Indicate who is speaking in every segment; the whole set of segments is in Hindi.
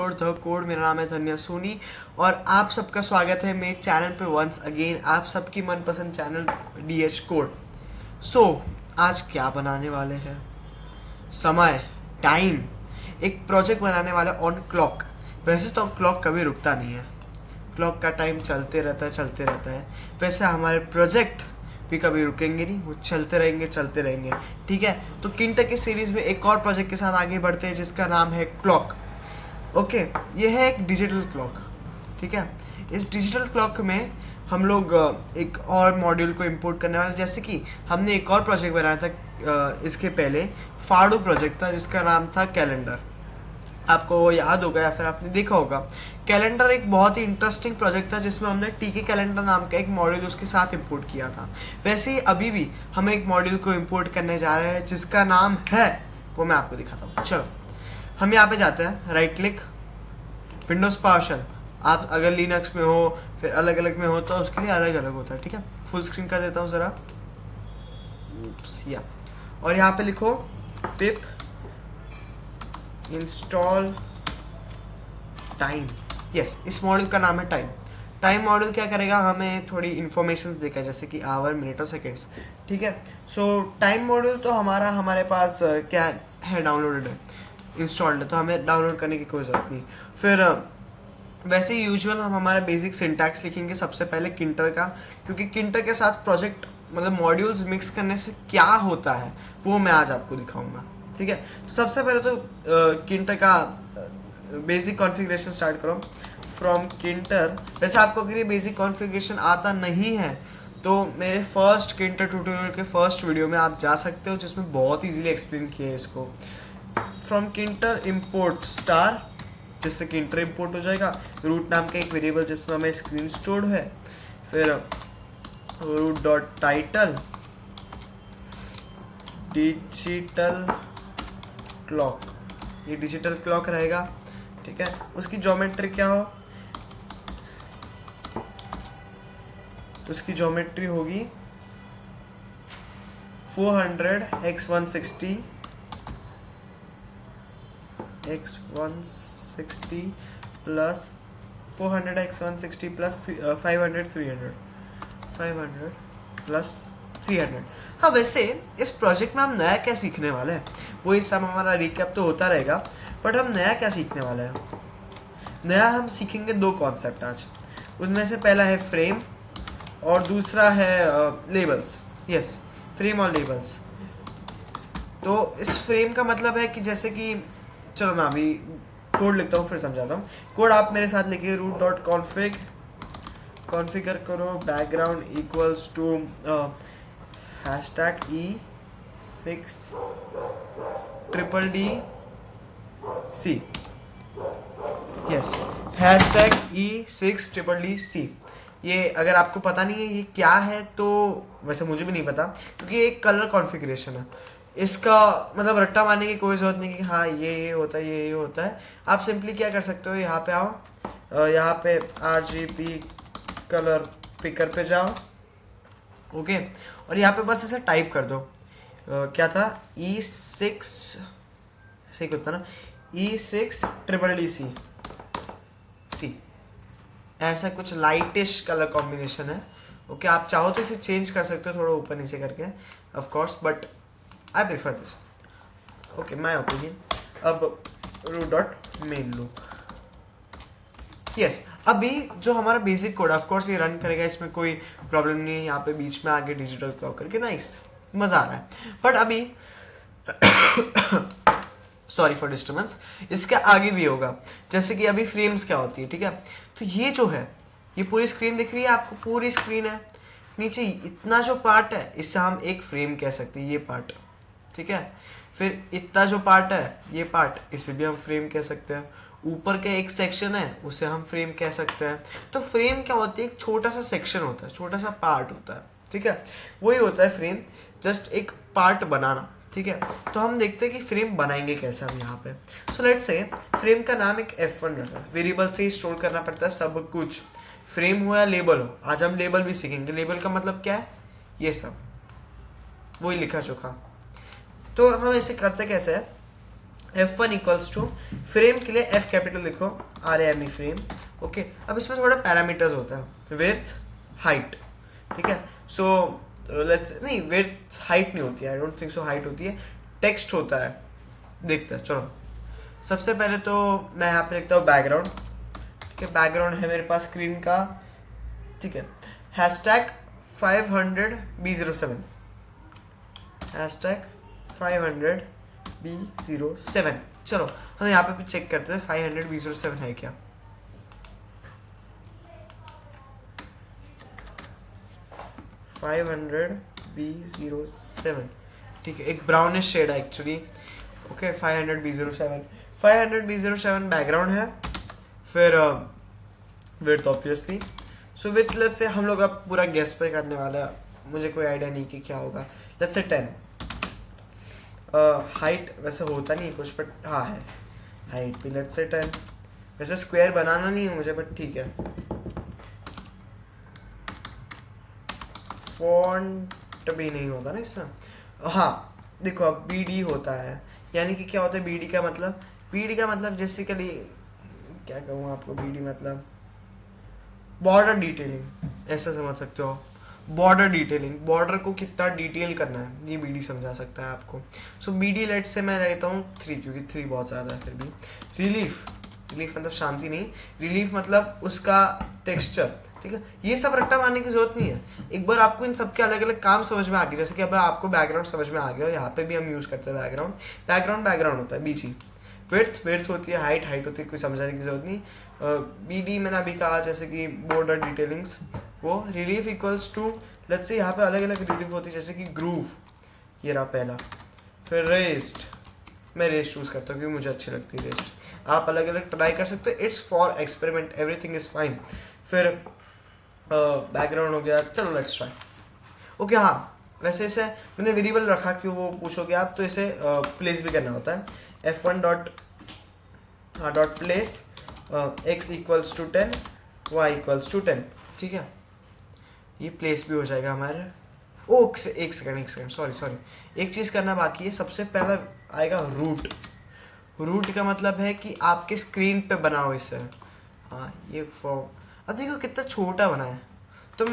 Speaker 1: Episode the code. मेरा नाम है धन्य सोनी और आप सबका स्वागत है मेरे चैनल पे वंस अगेन, आप सबकी मनपसंद चैनल डीएच कोड। सो आज क्या बनाने वाले हैं? समय, टाइम, एक प्रोजेक्ट बनाने वाला ऑन क्लॉक। वैसे तो क्लॉक कभी रुकता नहीं है, क्लॉक का टाइम चलते रहता है। वैसे हमारे प्रोजेक्ट भी कभी रुकेंगे नहीं, वो चलते रहेंगे। ठीक है, तो किंटर की सीरीज में एक और प्रोजेक्ट के साथ आगे बढ़ते हैं जिसका नाम है क्लॉक। ओके, ये है एक डिजिटल क्लॉक। ठीक है, इस डिजिटल क्लॉक में हम लोग एक और मॉड्यूल को इंपोर्ट करने वाले, जैसे कि हमने एक और प्रोजेक्ट बनाया था इसके पहले, फाड़ू प्रोजेक्ट था जिसका नाम था कैलेंडर। आपको वो याद होगा या फिर आपने देखा होगा। कैलेंडर एक बहुत ही इंटरेस्टिंग प्रोजेक्ट था जिसमें हमने टीके कैलेंडर नाम का एक मॉड्यूल उसके साथ इंपोर्ट किया था। वैसे ही अभी भी हम एक मॉड्यूल को इंपोर्ट करने जा रहे हैं जिसका नाम है, वो मैं आपको दिखाता हूँ। चलो हम यहाँ पे जाते हैं, राइट क्लिक, विंडोज पावर्शेल। आप अगर लिनक्स में हो फिर अलग अलग में हो तो उसके लिए अलग अलग होता है। ठीक है, फुल स्क्रीन कर देता हूँ ज़रा, या और यहाँ पे लिखो पिप इंस्टॉल टाइम। यस, इस मॉड्यूल का नाम है टाइम। टाइम मॉड्यूल क्या करेगा, हमें थोड़ी इन्फॉर्मेशन देगा जैसे कि आवर, मिनट और सेकेंड्स। ठीक है, सो टाइम मॉड्यूल तो हमारे पास क्या है, डाउनलोडेड है, इंस्टॉल्ड है, तो हमें डाउनलोड करने की कोई ज़रूरत नहीं। फिर वैसे यूजुअल हम हमारा बेसिक सिंटैक्स लिखेंगे सबसे पहले किंटर का, क्योंकि किंटर के साथ प्रोजेक्ट मतलब मॉड्यूल्स मिक्स करने से क्या होता है वो मैं आज आपको दिखाऊंगा। ठीक है, तो सबसे पहले तो किंटर का बेसिक कॉन्फ़िगरेशन स्टार्ट करो फ्रॉम किंटर। वैसे आपको अगर ये बेसिक कॉन्फ़िगरेशन आता नहीं है तो मेरे फर्स्ट किंटर ट्यूटोरियल के फर्स्ट वीडियो में आप जा सकते हो जिसमें बहुत इजीली एक्सप्लेन किया है इसको। फ्रॉम किंटर इम्पोर्ट स्टार, जिससे किंटर इम्पोर्ट हो जाएगा। रूट नाम का एक वेरिएबल जिसमें हमें स्क्रीन स्टोर्ड है। फिर root dot title digital clock, ये डिजिटल क्लॉक रहेगा। ठीक है, उसकी ज्योमेट्री क्या हो, उसकी ज्योमेट्री होगी 400x160 plus 400x160 plus 500 plus 300। हाँ, वैसे इस प्रोजेक्ट में हम नया क्या सीखने वाले हैं, वो इस सब हमारा रिकैप तो होता रहेगा, बट हम नया क्या सीखने वाले हैं। नया हम सीखेंगे दो कॉन्सेप्ट आज। उनमें से पहला है फ्रेम और दूसरा है लेबल्स। यस, फ्रेम और लेबल्स। तो इस फ्रेम का मतलब है कि जैसे कि, चलो मैं अभी कोड लिखता हूँ फिर समझाता हूँ। कोड आप मेरे साथ लिखिए, रूट डॉट कॉन्फिग, कॉन्फ़िगर करो background equals to hashtag E6DDC। Yes, hashtag E6DDC। ये अगर आपको पता नहीं है ये क्या है तो वैसे मुझे भी नहीं पता, क्योंकि ये एक कलर कॉन्फ़िगरेशन है। इसका मतलब रट्टा मारने की कोई ज़रूरत नहीं कि हाँ ये होता है, ये होता है। आप सिंपली क्या कर सकते हो, यहाँ पे आओ, यहाँ पे RGB कलर पिकर पे जाओ। ओके, और यहाँ पे बस इसे टाइप कर दो। क्या था, E6 सही होता ना, E6DDC, ऐसा कुछ लाइटिश कलर कॉम्बिनेशन है। ओके, आप चाहो तो इसे चेंज कर सकते हो थोड़ा ऊपर नीचे करके, of course, but I prefer this. Okay, my opinion. अब root dot main loop. Yes, अभी जो हमारा बेसिक कोड ऑफ कोर्स ये रन करेगा, इसमें कोई प्रॉब्लम नहीं है। यहाँ पे बीच में आगे डिजिटल क्लॉक करके नाइस, मजा आ रहा है। बट अभी सॉरी फॉर डिस्टर्बेंस, इसके आगे भी होगा। जैसे कि अभी फ्रेम्स क्या होती है, ठीक है, तो ये जो है, ये पूरी स्क्रीन दिख रही है आपको, पूरी स्क्रीन है। नीचे इतना जो पार्ट है इससे हम एक फ्रेम कह सकते हैं, ये पार्ट। ठीक है, फिर इतना जो पार्ट है, ये पार्ट, इसे भी हम फ्रेम कह सकते हैं। ऊपर का एक सेक्शन है उसे हम फ्रेम कह सकते हैं। तो फ्रेम क्या होती है, एक छोटा सा सेक्शन होता है, छोटा सा पार्ट होता है। ठीक है, वही होता है फ्रेम, जस्ट एक पार्ट बनाना। ठीक है, तो हम देखते हैं कि फ्रेम बनाएंगे कैसे हम यहाँ पे। सो लेट्स से फ्रेम का नाम एक F1 रखा है, वेरिएबल से ही स्टोर करना पड़ता है सब कुछ। फ्रेम हो या लेबल हो, आज हम लेबल भी सीखेंगे। लेबल का मतलब क्या है, ये सब वही लिखा चोखा। तो हम इसे करते कैसे है, F1 इक्वल्स टू, फ्रेम के लिए F कैपिटल लिखो, RAME फ्रेम। ओके, अब इसमें थोड़ा पैरामीटर्स होता है, विड्थ, हाइट, ठीक है। सो लेट्स, नहीं विड्थ हाइट नहीं होती है, I don't think so height होती है, टेक्स्ट होता है, देखते हैं। चलो सबसे पहले तो मैं यहाँ पे लिखता हूँ बैकग्राउंड, ठीक है। बैकग्राउंड है मेरे पास स्क्रीन का, ठीक है। Hashtag 500B07, hashtag 500B07। चलो हम यहाँ पे भी चेक करते हैं 500B07 है क्या। $500B07, ठीक है। एक ब्राउनिश शेड है एक्चुअली। ओके, 500B07 बैकग्राउंड है। फिर width obviously, so width let's say हम लोग अब पूरा गेस पे करने वाला है, मुझे कोई आइडिया नहीं कि क्या होगा। लेट्स से 10। हाइट वैसे होता नहीं कुछ, बट हाँ है हाइट भी, लेट्स से 10। वैसे स्क्वायर बनाना नहीं है मुझे, बट ठीक है। फॉन्ट भी नहीं होता ना इसमें, हाँ देखो अब BD होता है, यानी कि क्या होता है BD का मतलब, BD का मतलब बेसिकली क्या कहूँ आपको, BD मतलब बॉर्डर डिटेलिंग, ऐसा समझ सकते हो। बॉर्डर डिटेलिंग, बॉर्डर को कितना डिटेल करना है, ये BD समझा सकता है आपको। सो BD लेट से मैं रहता हूँ 3, क्योंकि 3 बहुत ज़्यादा है। फिर भी रिलीफ, रिलीफ मतलब शांति नहीं, रिलीफ मतलब उसका टेक्सचर, ठीक है। ये सब रट्टा मारने की जरूरत नहीं है, एक बार आपको इन सबके अलग अलग काम समझ में आ गए। जैसे कि अब आपको बैकग्राउंड समझ में आ गया, यहाँ पे भी हम यूज़ करते हैं बैकग्राउंड। बैकग्राउंड होता है बीची, विड्थ होती है, हाइट होती है, कुछ समझाने की जरूरत नहीं। BD मैंने अभी कहा, जैसे कि बॉर्डर डिटेलिंग्स, वो relief equals to, let's say यहाँ पे अलग अलग रिलीफ होती है, जैसे कि ग्रूव, ये रहा पहला। फिर रेस्ट, मैं रेस्ट चूज करता हूँ क्योंकि मुझे अच्छी लगती है रेस्ट। आप अलग अलग ट्राई कर सकते हो, it's for experiment, everything is fine. फिर बैकग्राउंड हो गया, चलो लेट्स ट्राई। ओके हाँ, वैसे इसे मैंने वेरिएबल रखा, क्यों वो पूछोगे आप, तो इसे प्लेस भी करना होता है। F1 dot place x equals to 10, y equals to 10, ठीक है। ये प्लेस भी हो जाएगा हमारे। ओ एक सेकंड सॉरी, एक चीज़ करना बाकी है। सबसे पहला आएगा रूट। रूट का मतलब है कि आपके स्क्रीन पे बनाओ इसे। हाँ ये फॉर्म, अब देखो कितना छोटा बना है। तो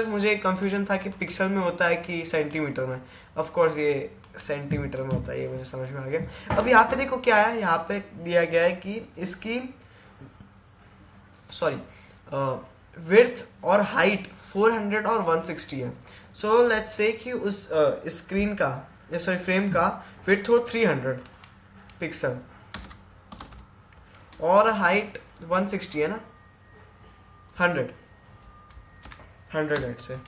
Speaker 1: मुझे एक कंफ्यूजन था कि पिक्सल में होता है कि सेंटीमीटर में। ऑफ कोर्स ये सेंटीमीटर में होता है, ये मुझे समझ में आ गया। अब यहाँ पे देखो क्या है, यहाँ पे दिया गया है कि इसकी विड्थ और हाइट 400 और 160 है। सो लेट्स से कि उस स्क्रीन का, फ्रेम का विड्थ हो 300 पिक्सल और हाइट 160 है ना, 100 लेट से।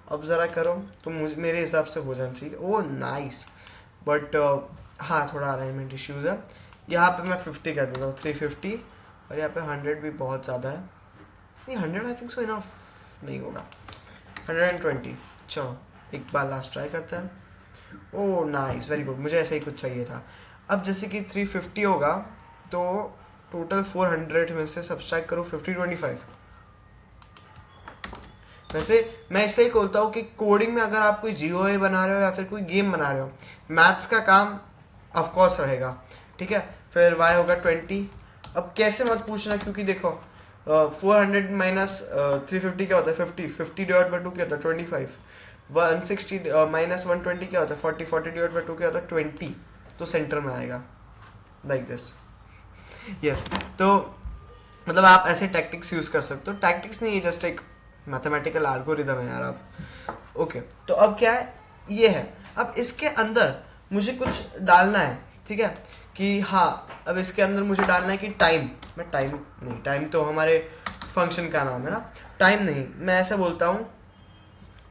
Speaker 1: अब ज़रा करो तो मुझे, मेरे हिसाब से हो जाना चाहिए। ओ नाइस, बट हाँ थोड़ा अलाइनमेंट इश्यूज है। यहाँ पे मैं 50 कर देता हूँ, 350, और यहाँ पे 100 भी बहुत ज़्यादा है। नहीं 100 आई थिंक सो इनफ नहीं होगा, 120। चलो एक बार लास्ट ट्राई करते हैं। ओह नाइस, वेरी गुड, मुझे ऐसा ही कुछ चाहिए था। अब जैसे कि 350 होगा तो टोटल 400 में से सब्सट्रैक्ट करो 50, 25। वैसे मैं इससे ही बोलता हूँ कि कोडिंग में अगर आप कोई GUI बना रहे हो या फिर कोई गेम बना रहे हो, मैथ्स का काम ऑफकोर्स रहेगा, ठीक है। फिर y होगा 20। अब कैसे मत पूछना, क्योंकि देखो 400 माइनस 350 क्या होता है 50, 50 डिवाइड बाई 2 क्या होता है 25, 160 माइनस 120 क्या होता है 40, 40 डिवाइड बाई 2 क्या होता है 20। तो सेंटर में आएगा लाइक दिस। यस, तो मतलब आप ऐसे टैक्टिक्स यूज कर सकते हो। टैक्टिक्स नहीं है, जस्ट एक मैथमेटिकल एल्गोरिदम है यार आप। ओके, तो अब क्या है, ये है। अब इसके अंदर मुझे कुछ डालना है, ठीक है, कि हाँ अब इसके अंदर मुझे डालना है कि टाइम, मैं टाइम नहीं, टाइम तो हमारे फंक्शन का नाम है ना, टाइम नहीं, मैं ऐसे बोलता हूँ,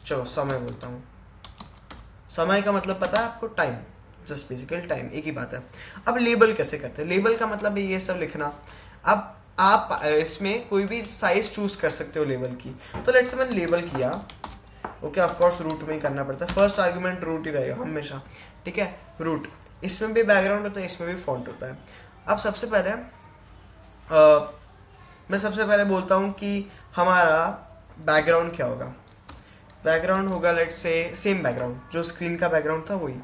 Speaker 1: चलो समय बोलता हूँ। समय का मतलब पता है आपको, टाइम, जस्ट बेसिकली टाइम, एक ही बात है। अब लेबल कैसे करते हैं, लेबल का मतलब है ये सब लिखना। अब आप इसमें कोई भी साइज चूज कर सकते हो लेबल की। तो लेट्स से मैंने लेबल किया, ओके, ऑफ कोर्स रूट में ही करना पड़ता है, फर्स्ट आर्गुमेंट रूट ही रहेगा हमेशा, ठीक है, रूट। इसमें भी बैकग्राउंड होता है, इसमें भी फॉन्ट होता है। अब सबसे पहले मैं सबसे पहले बोलता हूँ कि हमारा बैकग्राउंड क्या होगा। बैकग्राउंड होगा लेट्स से सेम बैकग्राउंड, जो स्क्रीन का बैकग्राउंड था वही।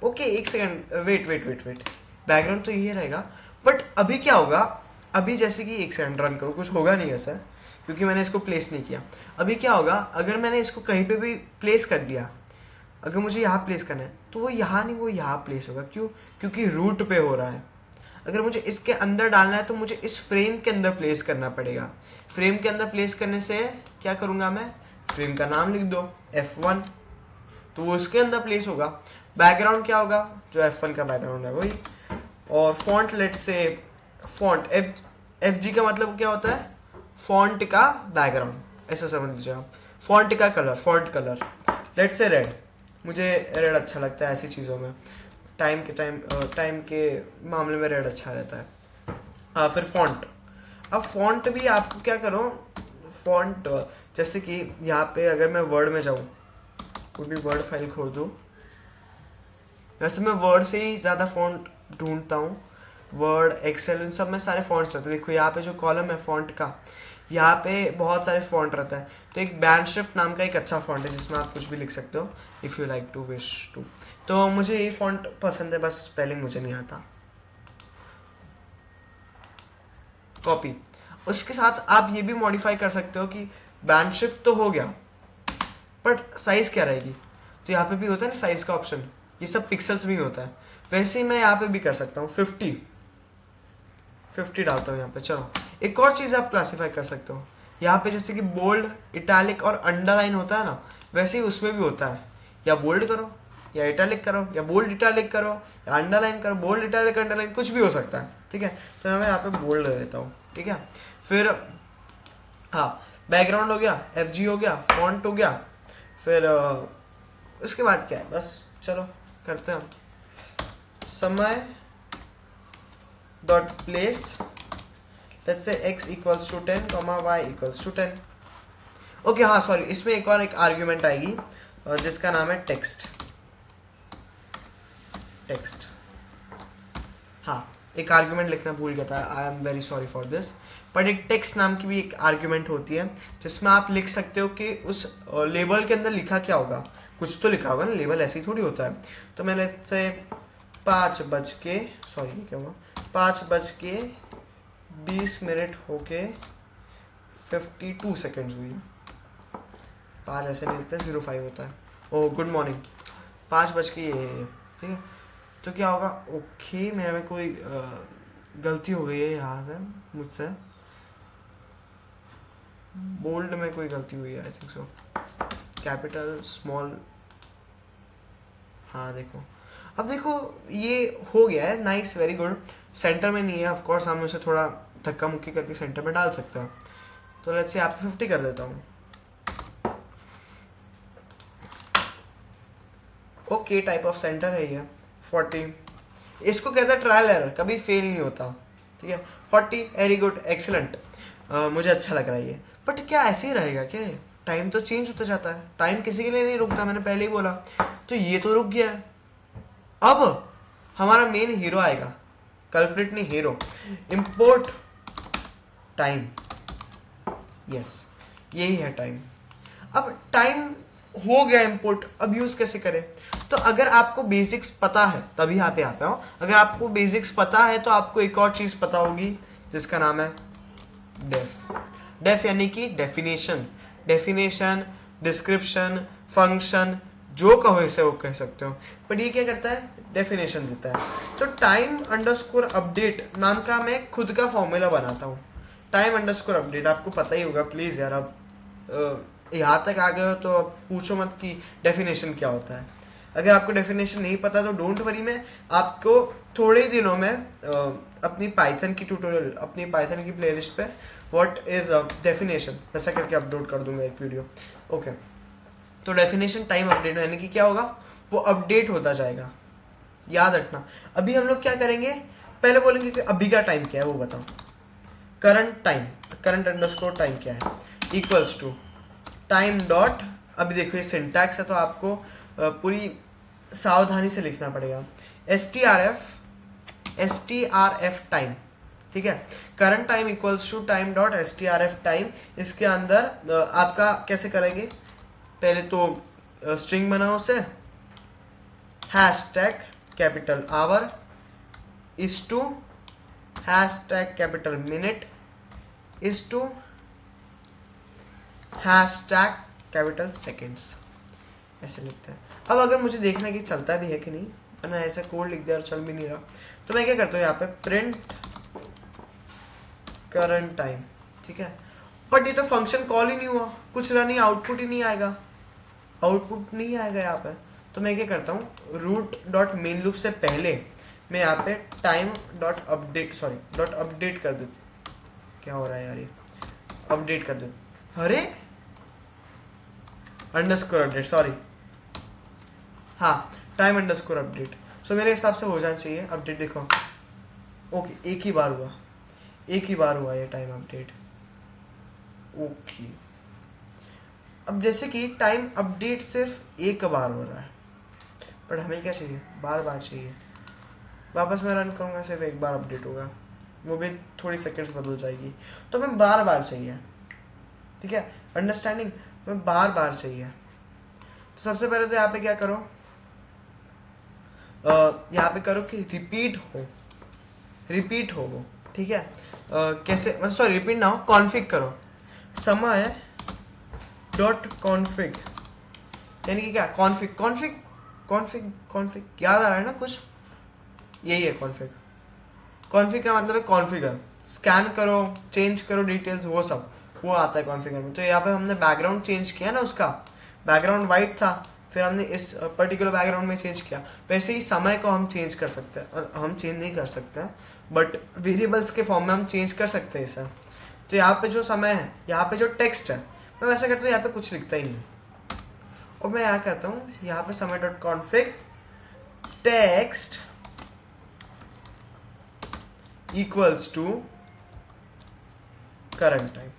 Speaker 1: ओके एक second, wait wait wait wait, background तो ये रहेगा, बट अभी क्या होगा, अभी जैसे कि एक सेकंड रन करो, कुछ होगा नहीं वैसा क्योंकि मैंने इसको प्लेस नहीं किया। अभी क्या होगा, अगर मैंने इसको कहीं पे भी प्लेस कर दिया, अगर मुझे यहाँ प्लेस करना है तो वो यहाँ नहीं, वो यहाँ प्लेस होगा। क्यों? क्योंकि रूट पे हो रहा है। अगर मुझे इसके अंदर डालना है तो मुझे इस फ्रेम के अंदर प्लेस करना पड़ेगा। फ्रेम के अंदर प्लेस करने से क्या करूँगा मैं, फ्रेम का नाम लिख दो F1, तो वो इसके अंदर प्लेस होगा। बैकग्राउंड क्या होगा, जो F1 का बैकग्राउंड है वही। और फॉन्ट लेट से, फॉन्ट FG का मतलब क्या होता है, फॉन्ट का बैकग्राउंड, ऐसा समझ लीजिए आप। फॉन्ट का कलर, फॉन्ट कलर लेट से रेड, मुझे रेड अच्छा लगता है ऐसी चीज़ों में। टाइम के मामले में रेड अच्छा रहता है। फिर फॉन्ट, अब फॉन्ट भी आपको क्या करो, फॉन्ट जैसे कि यहाँ पे अगर मैं वर्ड में जाऊँ, कोई भी वर्ड फाइल खोल दूँ, वैसे मैं वर्ड से ही ज़्यादा फॉन्ट ढूंढता हूँ। वर्ड, एक्सेल, इन सब में सारे फॉन्ट्स रहते हैं। देखो यहाँ पे जो कॉलम है फॉन्ट का, यहाँ पे बहुत सारे फॉन्ट रहता है। तो एक बैंडशिफ्ट नाम का एक अच्छा फॉन्ट है जिसमें आप कुछ भी लिख सकते हो, if you like to, wish to. तो मुझे ये फॉन्ट पसंद है, बस स्पेलिंग मुझे नहीं आता। कॉपी, उसके साथ आप ये भी मॉडिफाई कर सकते हो कि बैंडशिफ्ट तो हो गया, बट साइज़ क्या रहेगी। तो यहाँ पे भी होता है ना साइज़ का ऑप्शन, ये सब पिक्सल्स में ही होता है। वैसे ही मैं यहाँ पे भी कर सकता हूँ, 50 डालता हूँ यहाँ पे। चलो एक और चीज़ आप क्लासीफाई कर सकते हो यहाँ पे, जैसे कि बोल्ड, इटैलिक और अंडरलाइन होता है ना, वैसे ही उसमें भी होता है। या बोल्ड करो, या इटैलिक करो, या बोल्ड इटैलिक करो, या अंडरलाइन करो, बोल्ड इटैलिक अंडरलाइन कुछ भी हो सकता है, ठीक है। तो मैं यहाँ पे बोल्ड ले लेता हूँ, ठीक है। फिर हाँ, बैकग्राउंड हो गया, FG हो गया, फॉन्ट हो गया, फिर उसके बाद क्या है, बस चलो करते हैं हम। समय dot place, let's say x equals to 10, y equals to 10। Okay हाँ सॉरी, इसमें एक और एक आर्ग्यूमेंट आएगी जिसका नाम है टेक्स्ट। हाँ, एक आर्ग्यूमेंट लिखना भूल गया था, I am very sorry for this. But एक टेक्स्ट नाम की भी एक आर्ग्यूमेंट होती है जिसमें आप लिख सकते हो कि उस लेबल के अंदर लिखा क्या होगा। कुछ तो लिखा होगा ना, लेबल ऐसे ही थोड़ी होता है। तो मैंने से 5:20 होके 52 सेकेंड्स हुई। 5 ऐसे नहीं लिखते, 05 होता है। ओह गुड मॉर्निंग, 5 बज के ये, ठीक है। तो क्या होगा, ओके मेरे कोई गलती हो गई है यहाँ पे मुझसे, बोल्ड में कोई गलती हुई है, I think so, capital small. हाँ देखो, अब देखो ये हो गया है, नाइस, वेरी गुड। सेंटर में नहीं है ऑफ कोर्स, हम उसे थोड़ा धक्का मुक्की करके सेंटर में डाल सकते हैं। तो लेट्स से आप 50 कर देता हूँ। ओके, टाइप ऑफ सेंटर है ये 40। इसको कहता है ट्रायल एरर, कभी फेल नहीं होता, ठीक है। 40, वेरी गुड, एक्सीलेंट, मुझे अच्छा लग रहा है ये। बट क्या ऐसे ही रहेगा क्या, टाइम तो चेंज होता जाता है, टाइम किसी के लिए नहीं रुकता, मैंने पहले ही बोला। तो ये तो रुक गया है। अब हमारा मेन हीरो आएगा, कल्प्रिट नहीं हीरो, इंपोर्ट टाइम। यस, यही है टाइम। अब टाइम हो गया इंपोर्ट, अब यूज कैसे करें। तो अगर आपको बेसिक्स पता है, तभी यहाँ पे आता हूँ, अगर आपको बेसिक्स पता है तो आपको एक और चीज पता होगी जिसका नाम है डेफ यानी कि डेफिनेशन। डिस्क्रिप्शन, फंक्शन, जो कहो इसे वो कह सकते हो। बट ये क्या करता है, डेफिनेशन देता है। तो टाइम अंडरस्कोर अपडेट नाम का मैं खुद का फॉर्मूला बनाता हूँ। टाइम अंडरस्कोर अपडेट आपको पता ही होगा, प्लीज यार, अब यहाँ तक आ गए हो तो अब पूछो मत कि डेफिनेशन क्या होता है। अगर आपको डेफिनेशन नहीं पता तो डोंट वरी, मैं आपको थोड़े ही दिनों में अपनी पाइथन की ट्यूटोरियल, अपनी पाइथन की प्लेलिस्ट पे व्हाट इज डेफिनेशन वैसा करके अपलोड कर दूंगा एक वीडियो। ओके, तो डेफिनेशन टाइम अपडेट यानी कि क्या होगा, वो अपडेट होता जाएगा, याद रखना। अभी हम लोग क्या करेंगे, पहले बोलेंगे कि अभी का टाइम क्या है वो बताओ। Current time, current underscore time क्या है, इक्वल्स टू टाइम डॉट, अभी देखो ये सिंटैक्स है तो आपको पूरी सावधानी से लिखना पड़ेगा। S T R F time, ठीक है। Current time equals to time dot S T R F time. इसके अंदर आपका कैसे करेंगे, पहले तो स्ट्रिंग बनाओ उसे, hashtag capital hour is to hashtag capital minute is to hashtag capital seconds, ऐसे लिखते हैं। अब अगर मुझे देखना कि चलता भी है कि नहीं, वरना ऐसे कोड लिख दिया और चल भी नहीं रहा, तो मैं क्या करता हूँ यहाँ पे प्रिंट करंट टाइम, ठीक है। बट ये तो फंक्शन कॉल ही नहीं हुआ, कुछ रहा नहीं, आउटपुट ही नहीं आएगा, आउटपुट नहीं आएगा यहाँ पे। तो मैं क्या करता हूँ, रूट डॉट मेन लूप से पहले मैं यहाँ पे time dot update, sorry dot update कर देता, क्या हो रहा है यार, ये अपडेट कर देता, अरे अंडरस्कोर अपडेट, सॉरी, हाँ टाइम अंडरस्कोर अपडेट। सो मेरे हिसाब से हो जाना चाहिए अपडेट, देखो ओके एक ही बार हुआ, एक ही बार हुआ ये टाइम अपडेट, ओके। अब जैसे कि टाइम अपडेट सिर्फ एक बार हो रहा है, पर हमें क्या चाहिए, बार बार चाहिए। वापस मैं रन करूँगा, सिर्फ एक बार अपडेट होगा, वो भी थोड़ी सेकंड्स बदल जाएगी, तो हमें बार बार चाहिए, ठीक है, अंडरस्टैंडिंग, हमें बार बार चाहिए। तो सबसे पहले तो यहाँ पे क्या करो, यहाँ पे करो कि रिपीट हो वो, ठीक है। कैसे, मतलब सॉरी रिपीट ना हो, कॉन्फिग करो, समय डॉट कॉन्फिग, यानी कि क्या, कॉन्फिग कॉन्फिग कॉन्फिग कॉन्फिग याद आ रहा है ना कुछ, यही है कॉन्फिग। कॉन्फिग का मतलब है कॉन्फिगर, स्कैन करो, चेंज करो डिटेल्स, वो सब वो आता है कॉन्फिगर में। तो यहाँ पे हमने बैकग्राउंड चेंज किया ना, उसका बैकग्राउंड वाइट था, फिर हमने इस पर्टिकुलर बैकग्राउंड में चेंज किया। वैसे ही समय को हम चेंज कर सकते हैं, हम चेंज नहीं कर सकते हैं बट वेरिएबल्स के फॉर्म में हम चेंज कर सकते हैं इसे। तो यहाँ पे जो समय है, यहाँ पे जो टेक्स्ट है, मैं वैसा करता हूँ यहाँ पे कुछ लिखता ही नहीं, और मैं यहाँ कहता हूँ यहाँ पे समय dot config text equals to current time.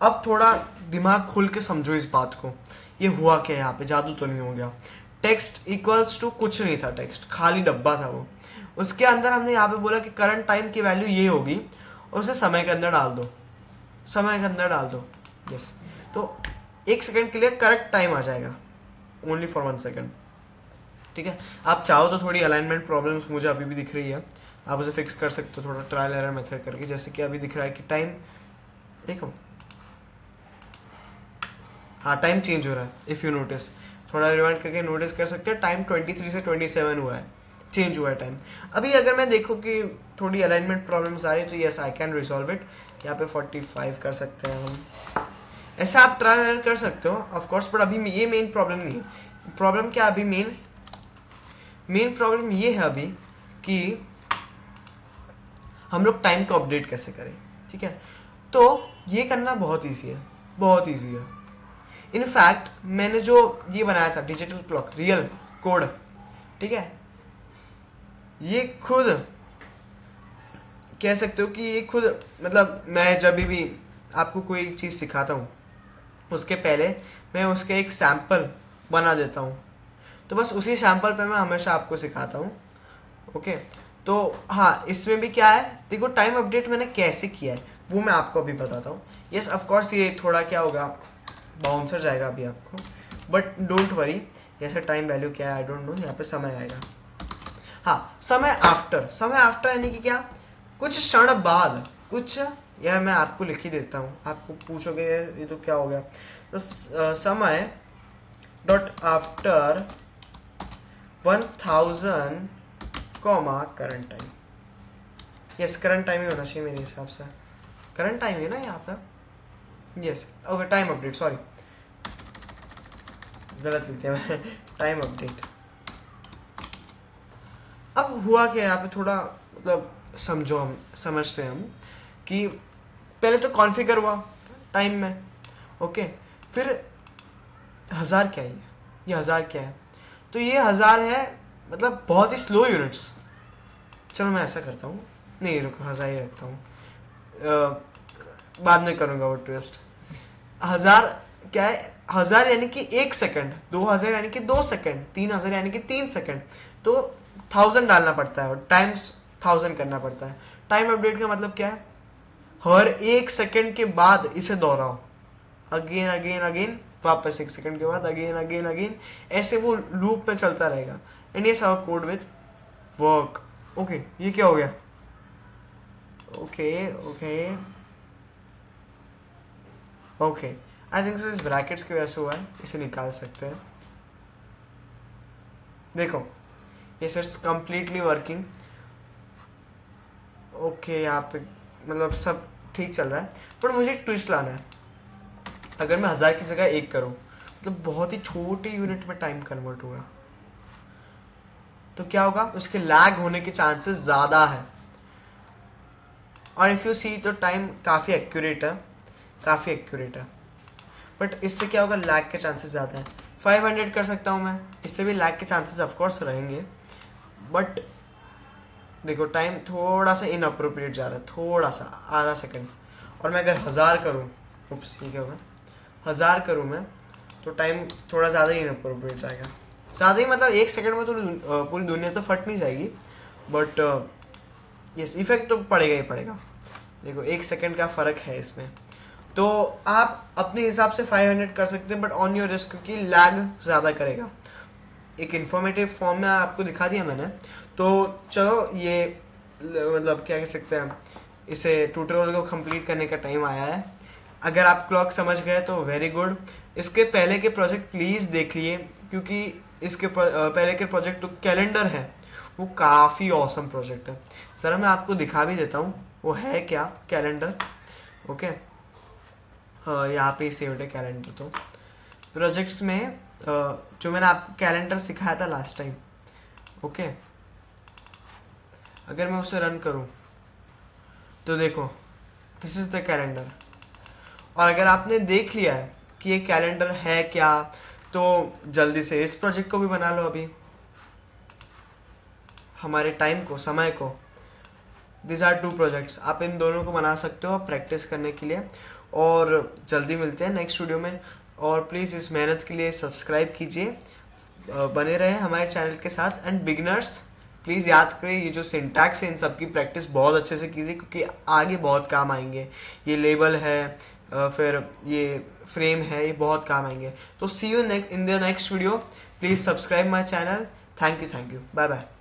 Speaker 1: अब थोड़ा दिमाग खोल के समझो इस बात को, ये हुआ क्या, यहाँ पे जादू तो नहीं हो गया। टेक्स्ट इक्वल्स टू कुछ नहीं था, टेक्स्ट खाली डब्बा था वो, उसके अंदर हमने यहाँ पे बोला कि करंट टाइम की वैल्यू ये होगी, और उसे समय के अंदर डाल दो, समय के अंदर डाल दो, यस। तो 1 सेकंड के लिए करेक्ट टाइम आ जाएगा, ओनली फॉर 1 सेकंड, ठीक है। आप चाहो तो थोड़ी अलाइनमेंट प्रॉब्लम्स मुझे अभी भी दिख रही है, आप उसे फिक्स कर सकते हो थोड़ा ट्रायल एरर मेथड करके। जैसे कि अभी दिख रहा है कि टाइम, देखो हाँ टाइम चेंज हो रहा है, इफ़ यू नोटिस, थोड़ा रिवाइंड करके नोटिस कर सकते हैं, टाइम 23 से 27 हुआ है, चेंज हुआ है टाइम। अभी अगर मैं देखूँ कि थोड़ी अलाइनमेंट प्रॉब्लम्स आ रही है, तो yes I can resolve it, यहाँ पे 45 कर सकते हैं हम, ऐसा आप ट्रायल एरर कर सकते हो ऑफकोर्स। बट अभी ये मेन प्रॉब्लम नहीं है। प्रॉब्लम क्या अभी, मेन प्रॉब्लम ये है अभी कि हम लोग टाइम को अपडेट कैसे करें, ठीक है। तो ये करना बहुत ईजी है, बहुत ईजी है। इनफैक्ट मैंने जो ये बनाया था डिजिटल क्लॉक रियल कोड, ठीक है, ये खुद कह सकते हो कि ये खुद, मतलब मैं जब भी आपको कोई चीज़ सिखाता हूँ उसके पहले मैं उसके एक सैम्पल बना देता हूँ, तो बस उसी सैम्पल पे मैं हमेशा आपको सिखाता हूँ, ओके। तो हाँ, इसमें भी क्या है, देखो टाइम अपडेट मैंने कैसे किया है वो मैं आपको अभी बताता हूँ। यस ऑफ कोर्स ये थोड़ा क्या होगा, बाउंसर जाएगा अभी आपको, बट डोंट वरी। जैसे टाइम वैल्यू क्या है आई डोंट नो, यहाँ पे समय आएगा, हाँ समय आफ्टर यानी कि क्या, कुछ क्षण बाद, कुछ, यह मैं आपको लिख ही देता हूँ, आपको पूछोगे ये तो क्या हो गया, तो समय dot after 1000 comma current time, yes current time ही होना चाहिए मेरे हिसाब से, करंट टाइम है ना यहाँ पे, yes okay time update, sorry गलत लिख दिया मैं, टाइम अपडेट। अब हुआ क्या यहाँ पे, थोड़ा मतलब समझो, हम समझते हैं हम कि पहले तो कॉन्फ़िगर हुआ टाइम में, ओके, फिर 1000 क्या है, ये 1000 क्या है, तो ये 1000 है, मतलब बहुत ही स्लो यूनिट्स। चलो मैं ऐसा करता हूँ, नहीं रुको 1000 ही रखता हूँ, बाद में करूँगा वो ट्विस्ट। 1000 क्या है, 1000 यानी कि 1 सेकंड, 2000 यानी कि 2 सेकंड, 3000 यानी कि 3 सेकंड, तो 1000 डालना पड़ता है और टाइम्स 1000 करना पड़ता है। टाइम अपडेट का मतलब क्या है, हर 1 सेकंड के बाद इसे दोहराओ, अगेन, वापस 1 सेकंड के बाद अगेन, ऐसे वो लूप में चलता रहेगा। And yes our code with work. Okay, ये क्या हो गया? Okay okay okay, I think इस ब्रैकेट्स की वजह से हुआ है, इसे निकाल सकते हैं। देखो ये इट्स कंप्लीटली वर्किंग। ओके, यहाँ पे मतलब सब ठीक चल रहा है, पर मुझे एक ट्विस्ट लाना है। अगर मैं 1000 की जगह 1 करूँ, मतलब बहुत ही छोटे यूनिट में टाइम कन्वर्ट होगा, तो क्या होगा? उसके लैग होने के चांसेस ज़्यादा है। और इफ़ यू सी तो टाइम काफ़ी एक्यूरेट है, काफ़ी एक्यूरेट है, बट इससे क्या होगा? लैग के चांसेस ज़्यादा हैं। 500 कर सकता हूँ मैं, इससे भी लैग के चांसेस ऑफकोर्स रहेंगे, बट देखो टाइम थोड़ा सा इनअप्रोप्रिएट जा रहा है, थोड़ा सा, आधा सेकंड। और मैं अगर 1000 करूँ, उप्स ये क्या होगा? 1000 करूँ मैं, तो टाइम थोड़ा ज़्यादा ही इनअप्रोप्रिएट जाएगा। ज़्यादा ही मतलब 1 सेकंड में तो पूरी दुनिया तो फट नहीं जाएगी, बट यस इफेक्ट तो पड़ेगा ही पड़ेगा। देखो 1 सेकंड का फ़र्क है इसमें। तो आप अपने हिसाब से 500 कर सकते हैं, बट ऑन योर रिस्क, क्योंकि लैग ज़्यादा करेगा। एक इन्फॉर्मेटिव फॉर्म में आपको दिखा दिया मैंने। तो चलो ये मतलब क्या कह सकते हैं, इसे ट्यूटोरियल को कंप्लीट करने का टाइम आया है। अगर आप क्लॉक समझ गए तो वेरी गुड। इसके पहले के प्रोजेक्ट प्लीज़ देख लिए, क्योंकि इसके पहले के प्रोजेक्ट तो कैलेंडर है, वो काफ़ी ऑसम प्रोजेक्ट है। सर मैं आपको दिखा भी देता हूँ वो है क्या कैलेंडर। ओके, यहाँ पे सेव्ड है कैलेंडर। तो प्रोजेक्ट्स में जो मैंने आपको कैलेंडर सिखाया था लास्ट टाइम, ओके, अगर मैं उसे रन करूं तो देखो दिस इज द कैलेंडर। और अगर आपने देख लिया है कि ये कैलेंडर है क्या, तो जल्दी से इस प्रोजेक्ट को भी बना लो अभी, हमारे टाइम को, समय को। दिस आर 2 प्रोजेक्ट्स, आप इन दोनों को बना सकते हो प्रैक्टिस करने के लिए। और जल्दी मिलते हैं नेक्स्ट वीडियो में। और प्लीज़ इस मेहनत के लिए सब्सक्राइब कीजिए, बने रहे हमारे चैनल के साथ। एंड बिगनर्स प्लीज़ याद करें, ये जो सिंटैक्स है इन सब की प्रैक्टिस बहुत अच्छे से कीजिए, क्योंकि आगे बहुत काम आएंगे। ये लेबल है, फिर ये फ्रेम है, ये बहुत काम आएंगे। तो see you in the next video. Please subscribe my channel. Thank you, bye bye.